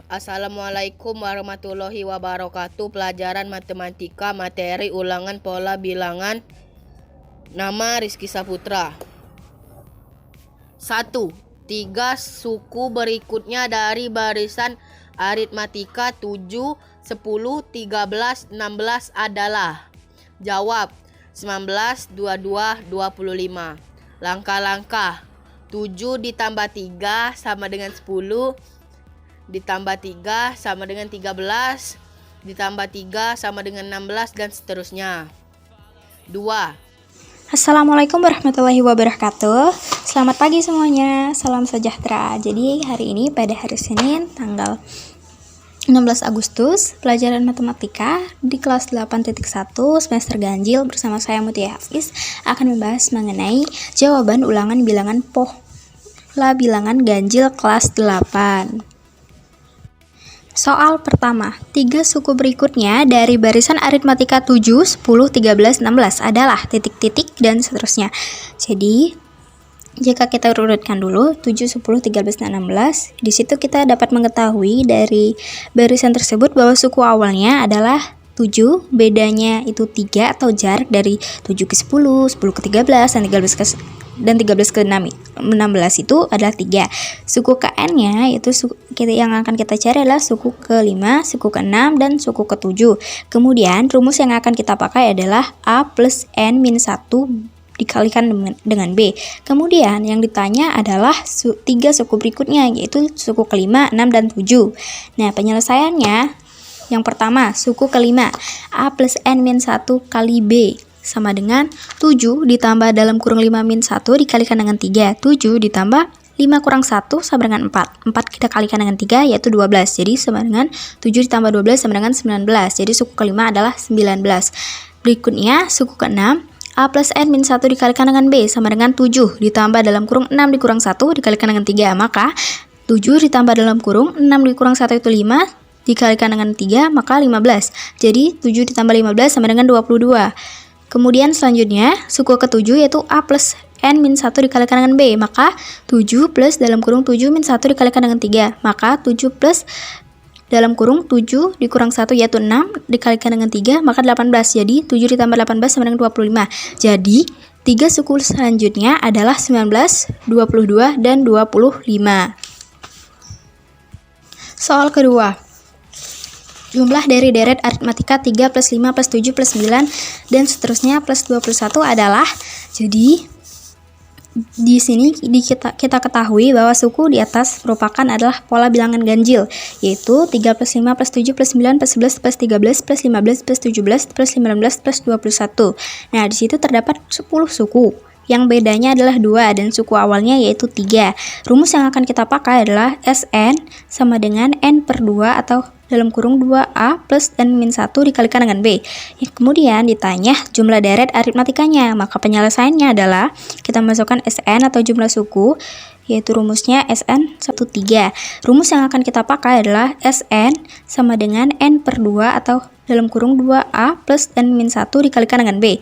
Assalamualaikum warahmatullahi wabarakatuh. Pelajaran matematika materi ulangan pola bilangan. Nama Rizky Saputra. 1. 3 suku berikutnya dari barisan aritmatika 7, 10, 13, 16 adalah. Jawab: 19, 22, 25. Langkah-langkah: 7 ditambah 3 sama dengan 10, ditambah 3 sama dengan 13, ditambah 3 sama dengan 16, dan seterusnya. 2. Assalamualaikum warahmatullahi wabarakatuh. Selamat pagi semuanya, salam sejahtera. Jadi hari ini pada hari Senin tanggal 16 Agustus, pelajaran matematika di kelas 8.1 semester ganjil bersama saya Mutia Hafiz akan membahas mengenai jawaban ulangan bilangan pola bilangan ganjil kelas 8. Soal pertama, 3 suku berikutnya dari barisan aritmatika 7, 10, 13, 16 adalah titik-titik dan seterusnya. Jadi, jika kita urutkan dulu 7, 10, 13, dan 16, di situ kita dapat mengetahui dari barisan tersebut bahwa suku awalnya adalah 7, bedanya itu 3 atau jarak dari 7 ke 10, 10 ke 13, dan 13 ke 16 itu adalah 3. Suku ke n-nya yaitu yang akan kita cari adalah suku ke-5, suku ke-6, dan suku ke-7. Kemudian rumus yang akan kita pakai adalah A plus N min 1 dikalikan dengan B. Kemudian yang ditanya adalah 3 suku berikutnya, yaitu suku ke-5, 6, dan 7. Nah, penyelesaiannya yang pertama, suku ke-5, A plus N min 1 kali B sama dengan 7 ditambah dalam kurung 5 min 1 dikalikan dengan 3. 7 ditambah 5 kurang 1 sama dengan 4. 4 kita kalikan dengan 3 yaitu 12. Jadi sama dengan 7 ditambah 12 sama dengan 19. Jadi suku ke-5 adalah 19. Berikutnya suku ke-6, A plus N min 1 dikalikan dengan B sama dengan 7 ditambah dalam kurung 6 dikurang 1 dikalikan dengan 3. Maka 7 ditambah dalam kurung 6 dikurang 1 itu 5 dikalikan dengan 3, maka 15. Jadi 7 ditambah 15 sama dengan 22. Kemudian selanjutnya suku ke-7 yaitu A plus N min 1 dikalikan dengan B. Maka 7 plus dalam kurung 7 min 1 dikalikan dengan 3. Maka 7 plus dalam kurung 7 dikurang 1 yaitu 6 dikalikan dengan 3, maka 18. Jadi 7 ditambah 18 sama dengan 25. Jadi 3 suku selanjutnya adalah 19, 22, dan 25. Soal kedua, jumlah dari deret aritmatika 3 plus 5 plus 7 plus 9 dan seterusnya plus 21 adalah. Jadi di sini kita ketahui bahwa suku di atas merupakan adalah pola bilangan ganjil, yaitu 3 plus 5 plus 7 plus 9 plus 11 plus 13 plus 15 plus 17 plus 19 plus 21. Nah, di situ terdapat 10 suku yang bedanya adalah 2 dan suku awalnya yaitu 3. Rumus yang akan kita pakai adalah Sn sama dengan N per 2 atau dalam kurung 2A plus N min 1 dikalikan dengan B. Kemudian ditanya jumlah deret aritmatikanya, maka penyelesaiannya adalah kita masukkan Sn atau jumlah suku, yaitu rumusnya Sn 1, 3. Rumus yang akan kita pakai adalah Sn sama dengan N per 2 atau dalam kurung 2A plus N min 1 dikalikan dengan B.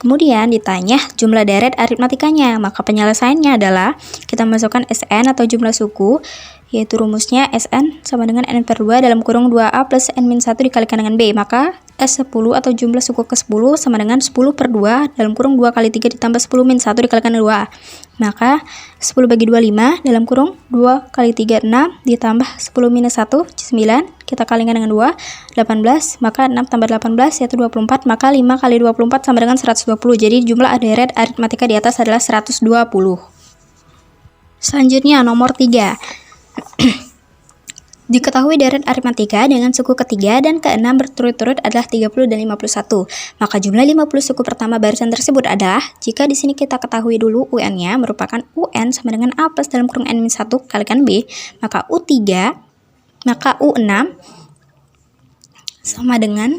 Kemudian ditanya jumlah deret aritmatikanya, maka penyelesaiannya adalah kita masukkan Sn atau jumlah suku, yaitu rumusnya Sn sama dengan N per 2 dalam kurung 2A plus N min 1 dikalikan dengan B. Maka S10 atau jumlah suku ke-10 sama dengan 10 per 2 dalam kurung 2 kali 3 ditambah 10 min 1 dikalikan dengan 2. Maka 10 bagi 2, 5 dalam kurung 2 kali 3, 6 ditambah 10 minus 1, 9. Kita kalikan dengan 2, 18. Maka 6 tambah 18 yaitu 24. Maka 5 kali 24 sama dengan 120. Jadi jumlah deret aritmatika di atas adalah 120. Selanjutnya nomor 3. Diketahui deret aritmatika dengan suku ketiga dan ke-6 berturut-turut adalah 30 dan 51. Maka jumlah 50 suku pertama barisan tersebut adalah, jika di sini kita ketahui dulu UN-nya merupakan UN sama dengan A plus dalam kurung N min 1 kalikan B, maka U3, maka U6 sama dengan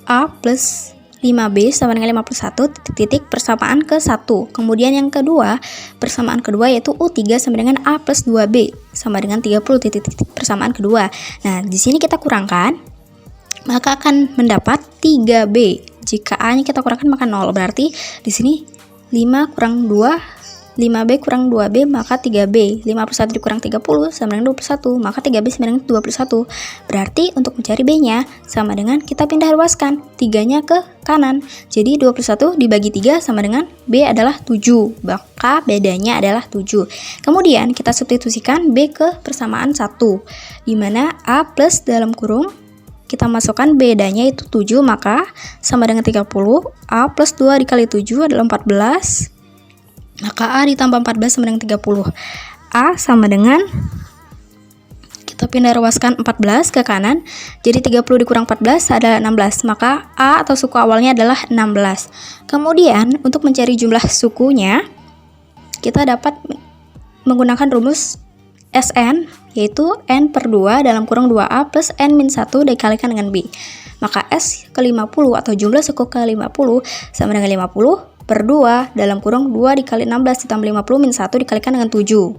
A plus 5B sama dengan 51 titik persamaan ke 1. Kemudian yang kedua, persamaan kedua yaitu U3 sama dengan A plus 2B sama dengan 30 titik persamaan kedua. Nah, di sini kita kurangkan, maka akan mendapat 3B. Jika A-nya kita kurangkan maka 0. Berarti di sini 5 kurang 2 5B kurang 2B maka 3B. 51 dikurang 30 sama dengan 21, maka 3B sama dengan 21. Berarti untuk mencari B-nya sama dengan kita pindah ruaskan 3-nya ke kanan. Jadi 21 dibagi 3 sama dengan B adalah 7, maka bedanya adalah 7. Kemudian kita substitusikan B ke persamaan 1, dimana A plus dalam kurung kita masukkan bedanya itu 7, maka sama dengan 30. A plus 2 dikali 7 adalah 14, maka A ditambah 14 sama dengan 30. A sama dengan, kita pindah ruaskan 14 ke kanan, jadi 30 dikurang 14 adalah 16, maka A atau suku awalnya adalah 16. Kemudian untuk mencari jumlah sukunya, kita dapat menggunakan rumus Sn, yaitu N per 2 dalam kurung 2A plus N min 1 dikalikan dengan B. Maka S ke 50 atau jumlah suku ke 50 sama dengan 50 per 2 dalam kurung 2 dikali 16 ditambah 50 min 1 dikalikan dengan 7.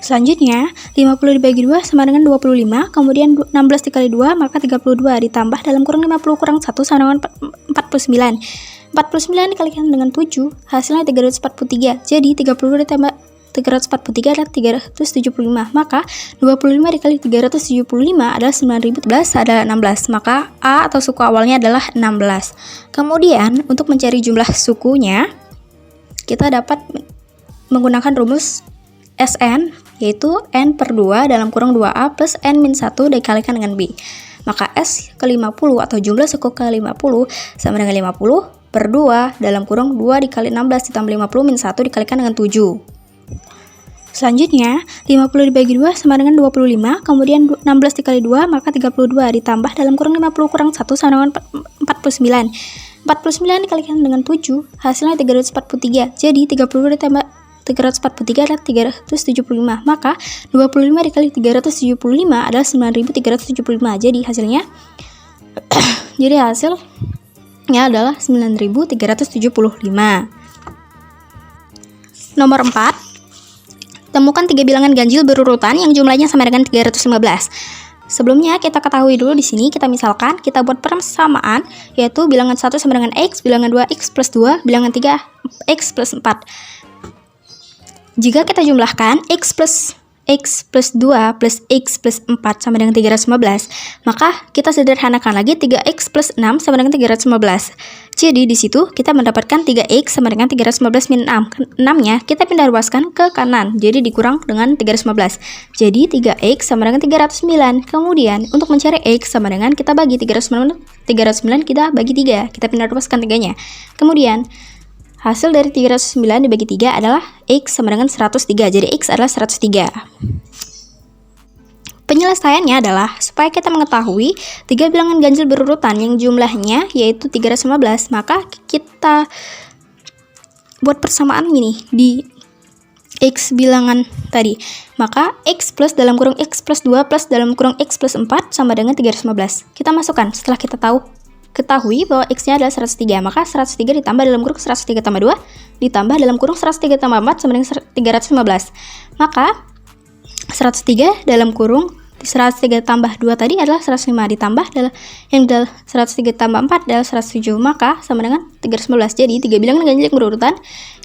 Selanjutnya, 50 dibagi 2 sama dengan 25, kemudian 16 dikali 2 maka 32 ditambah dalam kurung 50 kurang 1 sama dengan 49. 49 dikalikan dengan 7, hasilnya 343. Jadi 32 ditambah 343 adalah 375, maka 25 dikali 375 adalah 9011 adalah 16, maka A atau suku awalnya adalah 16. Kemudian untuk mencari jumlah sukunya, kita dapat menggunakan rumus Sn, yaitu N per 2 dalam kurung 2A plus N min 1 dikalikan dengan B. Maka S ke 50 atau jumlah suku ke 50 sama dengan 50 per 2 dalam kurung 2 dikali 16 ditambah 50 min 1 dikalikan dengan 7. Selanjutnya, 50 dibagi 2 sama dengan 25, kemudian 16 dikali 2 maka 32 ditambah dalam kurung 50 kurang 1 sama dengan 49. 49 dikalikan dengan 7, hasilnya 343. Jadi 30 ditambah 343 adalah 375, maka 25 dikali 375 adalah 9375. Jadi hasilnya hasilnya adalah 9375. Nomor 4. Temukan 3 bilangan ganjil berurutan yang jumlahnya sama dengan 315. Sebelumnya kita ketahui dulu di sini, kita misalkan kita buat persamaan, yaitu bilangan 1 sama dengan X, bilangan 2 X plus 2, bilangan 3 X plus 4. Jika kita jumlahkan X plus 2 plus X plus 4 sama dengan 315, maka kita sederhanakan lagi 3X plus 6 sama dengan 315. Jadi di situ kita mendapatkan 3X sama dengan 315 min 6. 6-nya kita pindah ruaskan ke kanan, jadi dikurang dengan 315. Jadi 3X sama dengan 309. Kemudian untuk mencari X sama dengan kita bagi 309 kita bagi 3. Kita pindah ruaskan 3-nya. Kemudian hasil dari 309 dibagi 3 adalah X sama dengan 103. Jadi X adalah 103. Penyelesaiannya adalah supaya kita mengetahui 3 bilangan ganjil berurutan yang jumlahnya yaitu 315, maka kita buat persamaan ini di X bilangan tadi. Maka X plus dalam kurung X plus 2 plus dalam kurung X plus 4 sama dengan 315. Kita masukkan setelah kita ketahui bahwa X-nya adalah 103, maka 103 ditambah dalam kurung 103 tambah 2 ditambah dalam kurung 103 tambah 4 sama dengan 315. Maka 103 dalam kurung 103 tambah 2 tadi adalah 105 ditambah yang 103 tambah 4 adalah 107, maka sama dengan 315. Jadi 3 bilangan ganjil yang berurutan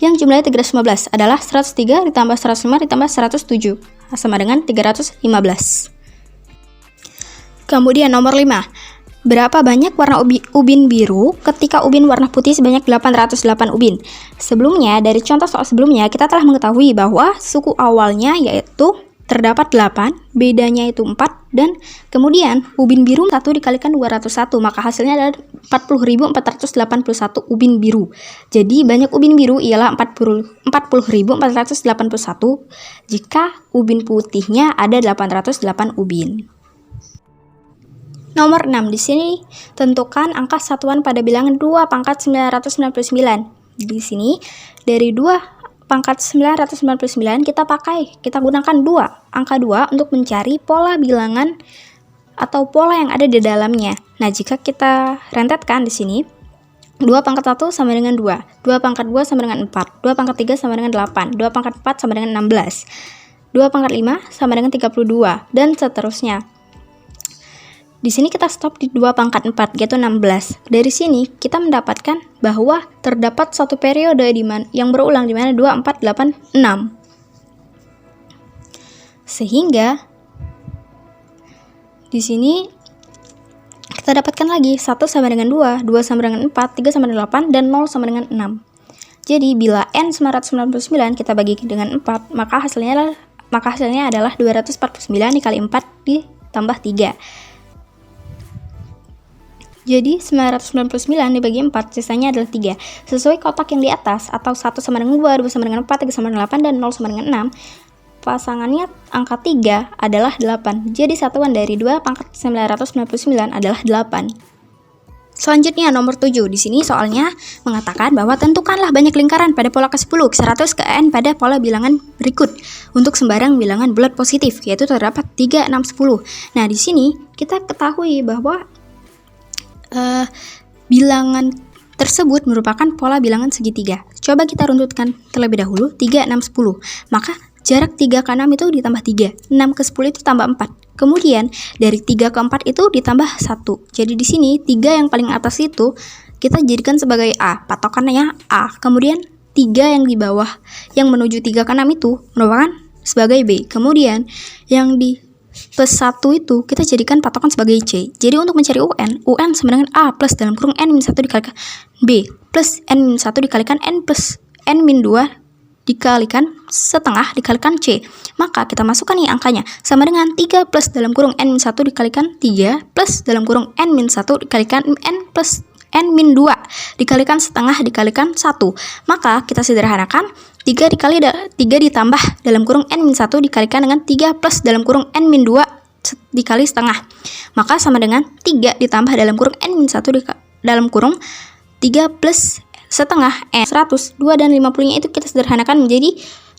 yang jumlahnya 315 adalah 103 ditambah 105 ditambah 107 sama dengan 315. Kemudian nomor 5. Berapa banyak warna ubin biru ketika ubin warna putih sebanyak 808 ubin? Sebelumnya, dari contoh soal sebelumnya, kita telah mengetahui bahwa suku awalnya yaitu terdapat 8, bedanya itu 4, dan kemudian ubin biru 1 dikalikan 201, maka hasilnya adalah 40.481 ubin biru. Jadi banyak ubin biru ialah 40.481 jika ubin putihnya ada 808 ubin. Nomor 6, di sini tentukan angka satuan pada bilangan 2 pangkat 999. Di sini dari 2 pangkat 999 kita gunakan angka 2 untuk mencari pola bilangan atau pola yang ada di dalamnya. Nah, jika kita rentetkan di sini 2 pangkat 1 sama dengan 2, 2 pangkat 2 sama dengan 4, 2 pangkat 3 sama dengan 8, 2 pangkat 4 sama dengan 16, 2 pangkat 5 sama dengan 32, dan seterusnya. Di sini kita stop di 2 pangkat 4, yaitu 16. Dari sini kita mendapatkan bahwa terdapat satu periode yang berulang di mana 2, 4, 8, 6. Sehingga di sini kita dapatkan lagi 1 sama dengan 2, 2 sama dengan 4, 3 sama dengan 8, dan 0 sama dengan 6. Jadi bila N 999 kita bagi dengan 4, maka hasilnya adalah 249 dikali 4 ditambah 3. Jadi 999 dibagi 4, sisanya adalah 3. Sesuai kotak yang di atas, atau 1 sama dengan 2, 2 sama dengan 4, 3 sama dengan 8, dan 0 sama dengan 6, pasangannya angka 3 adalah 8. Jadi satuan dari 2 pangkat 999 adalah 8. Selanjutnya nomor 7. Di sini soalnya mengatakan bahwa tentukanlah banyak lingkaran pada pola ke-10, ke-100, ke N pada pola bilangan berikut untuk sembarang bilangan bulat positif, yaitu terdapat 3, 6, 10. Nah, di sini kita ketahui bahwa bilangan tersebut merupakan pola bilangan segitiga. Coba kita runtutkan terlebih dahulu 3, 6, 10. Maka jarak 3 ke 6 itu ditambah 3, 6 ke 10 itu tambah 4. Kemudian dari 3 ke 4 itu ditambah 1. Jadi di sini 3 yang paling atas itu kita jadikan sebagai A, patokannya A. Kemudian 3 yang di bawah yang menuju 3 ke 6 itu merupakan sebagai B. Kemudian yang di plus 1 itu kita jadikan patokan sebagai C. Jadi untuk mencari UN sama dengan A plus dalam kurung N-1 dikalikan B plus N-1 dikalikan N plus N-2 dikalikan setengah dikalikan C. Maka kita masukkan nih angkanya sama dengan 3 plus dalam kurung N-1 dikalikan 3 plus dalam kurung N-1 dikalikan N plus N-2 dikalikan setengah dikalikan 1. Maka kita sederhanakan 3 ditambah dalam kurung N-1 dikalikan dengan 3 plus dalam kurung N-2 dikali setengah. Maka sama dengan 3 ditambah dalam kurung N-1 dalam kurung 3 plus setengah N. 100, 2 dan 50-nya itu kita sederhanakan menjadi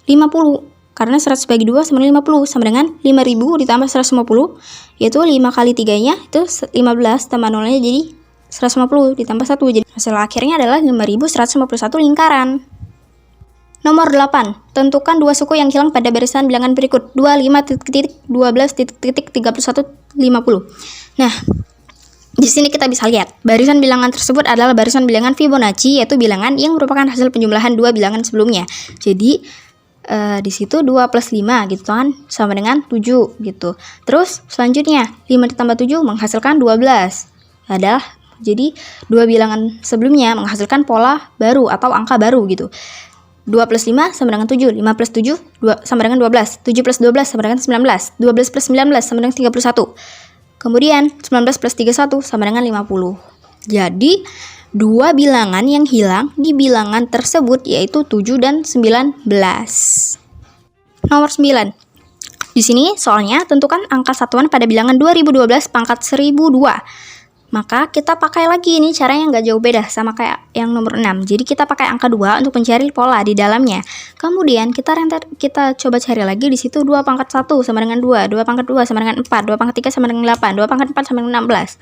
50. Karena 100 bagi 2 sama dengan 50 sama dengan 5000 ditambah 150, yaitu 5 kali 3-nya itu 15 tambah 0-nya jadi 150 ditambah 1. Jadi hasil akhirnya adalah 5151 lingkaran. Nomor 8. Tentukan dua suku yang hilang pada barisan bilangan berikut 25 12 31 50. Nah, di sini kita bisa lihat barisan bilangan tersebut adalah barisan bilangan Fibonacci, yaitu bilangan yang merupakan hasil penjumlahan dua bilangan sebelumnya. Jadi di situ 2 plus 5 gitu kan sama dengan 7 gitu. Terus selanjutnya 5 ditambah 7 menghasilkan 12. Adalah jadi dua bilangan sebelumnya menghasilkan pola baru atau angka baru gitu. 2 plus 5 sama dengan 7, 5 plus 7 sama dengan 12, 7 plus 12 sama dengan 19, 12 plus 19 sama dengan 31. Kemudian 19 plus 31 sama dengan 50. Jadi dua bilangan yang hilang di bilangan tersebut yaitu 7 dan 19. Nomor 9. Di sini soalnya tentukan angka satuan pada bilangan 2012 pangkat 1002. Maka kita pakai lagi ini caranya nggak jauh beda sama kayak yang nomor 6. Jadi kita pakai angka 2 untuk mencari pola di dalamnya. Kemudian kita coba cari lagi di situ 2 pangkat 1 sama dengan 2, 2 pangkat 2 sama dengan 4, 2 pangkat 3 sama dengan 8, 2 pangkat 4 sama dengan 16,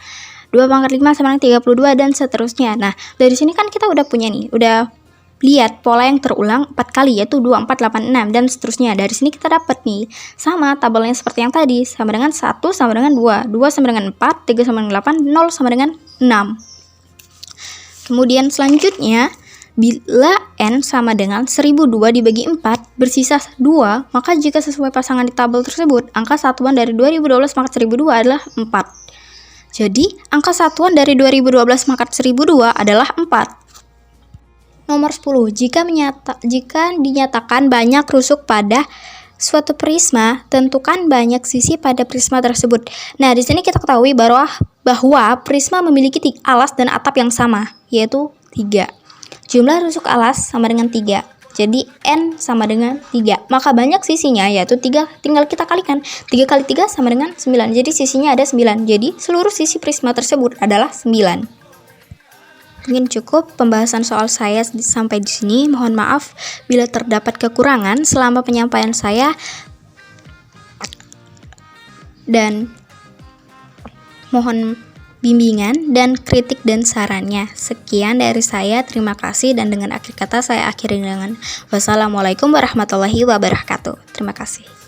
2 pangkat 5 sama dengan 32 dan seterusnya. Nah, dari sini kan kita udah punya nih, udah lihat pola yang terulang 4 kali yaitu 2, 4, 8, 6 dan seterusnya. Dari sini kita dapat nih sama tabelnya seperti yang tadi, sama dengan 1 sama dengan 2, 2 sama dengan 4, 3 sama dengan 8, 0 sama dengan 6. Kemudian selanjutnya bila N sama dengan 1002 dibagi 4 bersisa 2, maka jika sesuai pasangan di tabel tersebut, angka satuan dari 2012 pangkat 1002 adalah 4. Jadi angka satuan dari 2012 pangkat 1002 adalah 4. Nomor 10. Jika dinyatakan banyak rusuk pada suatu prisma, tentukan banyak sisi pada prisma tersebut. Nah, di sini kita ketahui bahwa prisma memiliki alas dan atap yang sama, yaitu 3. Jumlah rusuk alas sama dengan 3. Jadi N sama dengan 3. Maka banyak sisinya yaitu 3, tinggal kita kalikan. 3 kali 3 sama dengan 9. Jadi sisinya ada 9. Jadi seluruh sisi prisma tersebut adalah 9. Mungkin cukup pembahasan soal saya sampai di sini. Mohon maaf bila terdapat kekurangan selama penyampaian saya, dan mohon bimbingan dan kritik dan sarannya. Sekian dari saya, terima kasih, dan dengan akhir kata saya akhiri dengan wassalamualaikum warahmatullahi wabarakatuh. Terima kasih.